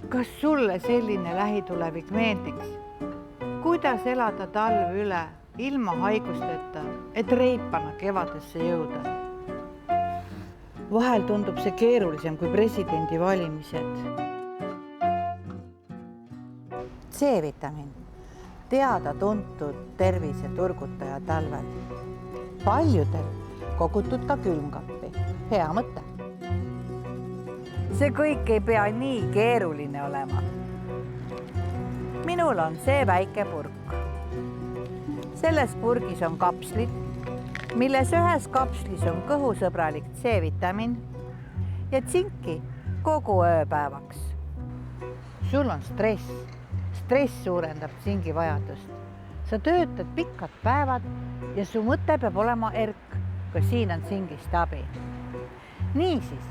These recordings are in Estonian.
Kas sulle selline lähitulevik meeldiks? Kuidas elada talv üle ilma haigusteta, et reipana kevadesse jõuda? Vahel tundub see keerulisem kui presidendivalimised. C-vitamiin, teada-tuntud terviseturgutaja talvel. Paljudel kogutud ka külmkappi. Hea mõte. See kõik ei pea nii keeruline olema. Minul on see väike purk. Selles purgis on kapslid, milles ühes kapslis on kõhusõbralik C-vitamiin ja tsinki kogu ööpäevaks. Sul on stress. Stress suurendab tsingi vajadust. Sa töötad pikad päevad ja su mõte peab olema erk, kui siin on tsingist abi. Niisiis,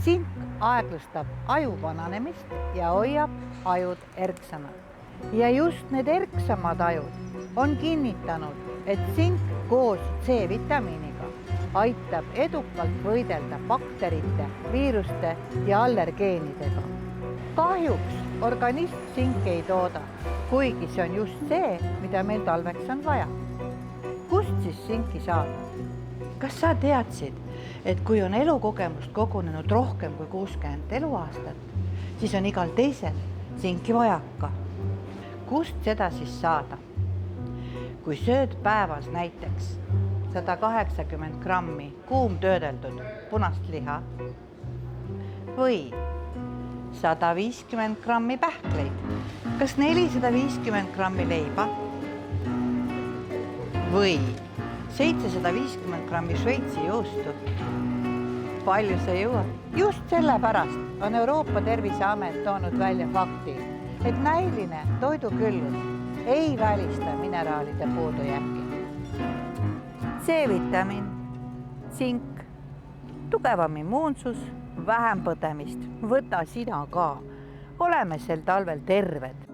tsink aeglustab aju vananemist ja hoiab ajud erksamad. Ja just need erksamad ajud on kinnitanud, et tsink koos C-vitamiiniga aitab edukalt võidelda bakterite, viiruste ja allergeenidega. Kahjuks organism tsinki ei tooda, kuigi see on just see, mida meil talveks on vaja. Kust siis tsinki saada? Kas sa teadsid, et kui on elukogemust kogunenud rohkem kui 60 eluaastat, siis on igal teisel tsinki vajaka? Kust seda siis saada? Kui sööd päevas näiteks 180 grammi kuumtöödeldud punast liha või 150 grammi pähkleid, kas 450 grammi leiba või 750 grammi Šveitsi juustu. Palju sa jõuad? Just sellepärast on Euroopa Terviseamet toonud välja fakti, et näiline toiduküllus ei välista mineraalide puudujääki. C-vitamiin, tsink, tugevam immuunsus, vähem põdemist. Võta sina ka. Oleme sel talvel terved.